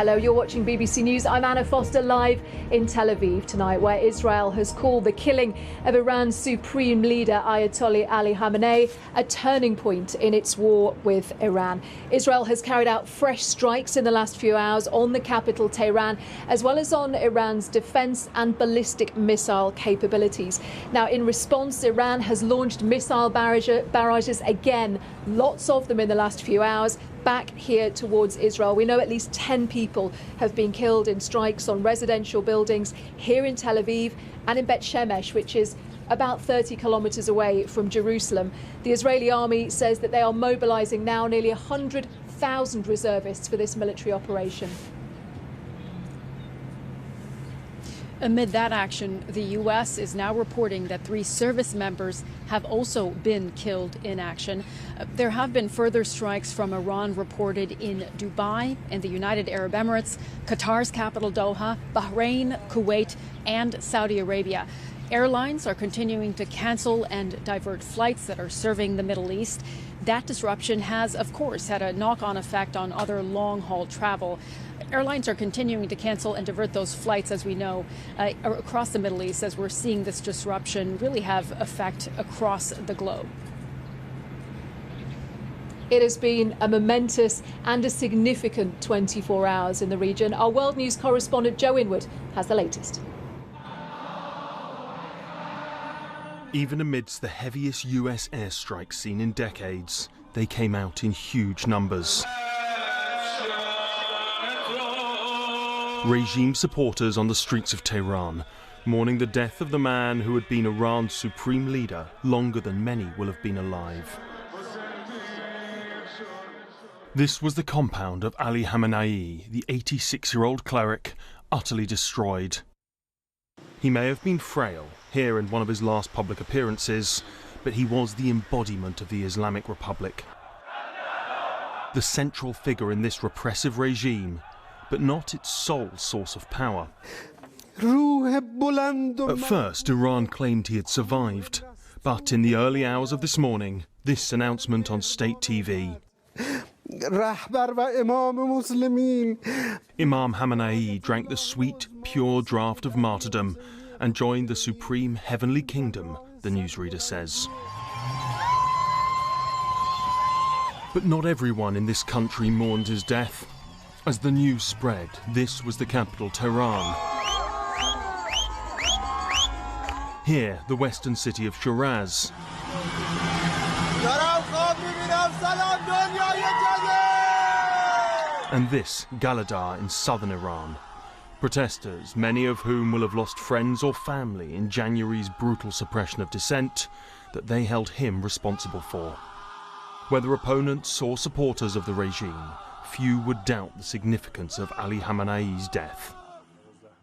Hello, you're watching BBC News. I'm Anna Foster, live in Tel Aviv tonight, where Israel has called the killing of Iran's supreme leader Ayatollah Ali Khamenei a turning point in its war with Iran. Israel has carried out fresh strikes in the last few hours on the capital Tehran, as well as on Iran's defense and ballistic missile capabilities. Now, in response, Iran has launched missile barrages again, lots of them in the last few hours, back here towards Israel. We know at least 10 people have been killed in strikes on residential buildings here in Tel Aviv and in Beit Shemesh, which is about 30 kilometers away from Jerusalem. The Israeli army says that they are mobilizing now nearly 100,000 reservists for this military operation. Amid that action, the U.S. is now reporting that 3 service members have also been killed in action. There have been further strikes from Iran reported in Dubai and the United Arab Emirates, Qatar's capital Doha, Bahrain, Kuwait, and Saudi Arabia. Airlines are continuing to cancel and divert flights that are serving the Middle East. That disruption has, of course, had a knock-on effect on other long-haul travel. Airlines are continuing to cancel and divert those flights, as we know, across the Middle East, as we're seeing this disruption really have effect across the globe. It has been a momentous and a significant 24 hours in the region. Our World News correspondent Joe Inwood has the latest. Even amidst the heaviest US airstrikes seen in decades, they came out in huge numbers. Regime supporters on the streets of Tehran, mourning the death of the man who had been Iran's supreme leader longer than many will have been alive. This was the compound of Ali Khamenei, the 86-year-old cleric, utterly destroyed. He may have been frail, here in one of his last public appearances, but he was the embodiment of the Islamic Republic. The central figure in this repressive regime, but not its sole source of power. At first, Iran claimed he had survived, but in the early hours of this morning, this announcement on state TV. Imam Khamenei drank the sweet, pure draught of martyrdom and joined the supreme heavenly kingdom, the newsreader says. But not everyone in this country mourned his death. As the news spread, this was the capital, Tehran. Here, the western city of Shiraz. And this, Galadar in southern Iran. Protesters, many of whom will have lost friends or family in January's brutal suppression of dissent, that they held him responsible for. Whether opponents or supporters of the regime, few would doubt the significance of Ali Khamenei's death.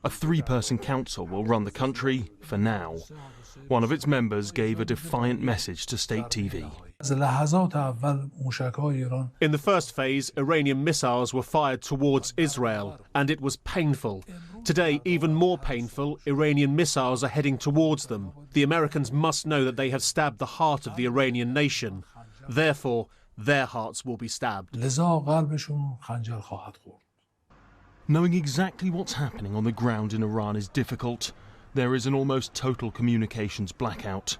A 3-person council will run the country for now. One of its members gave a defiant message to state TV. In the first phase, Iranian missiles were fired towards Israel, and it was painful. Today, even more painful, Iranian missiles are heading towards them. The Americans must know that they have stabbed the heart of the Iranian nation. Therefore, their hearts will be stabbed. Knowing exactly what's happening on the ground in Iran is difficult. There is an almost total communications blackout.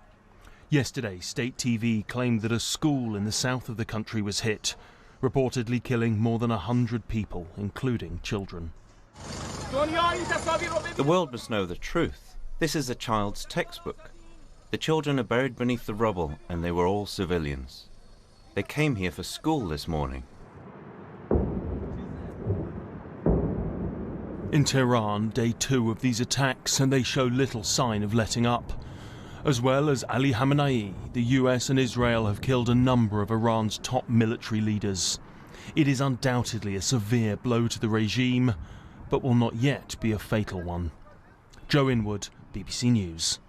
Yesterday, state TV claimed that a school in the south of the country was hit, reportedly killing more than 100 people, including children. The world must know the truth. This is a child's textbook. The children are buried beneath the rubble, and they were all civilians. They came here for school this morning. In Tehran, day 2 of these attacks, and they show little sign of letting up. As well as Ali Khamenei, the US and Israel have killed a number of Iran's top military leaders. It is undoubtedly a severe blow to the regime, but will not yet be a fatal one. Joe Inwood, BBC News.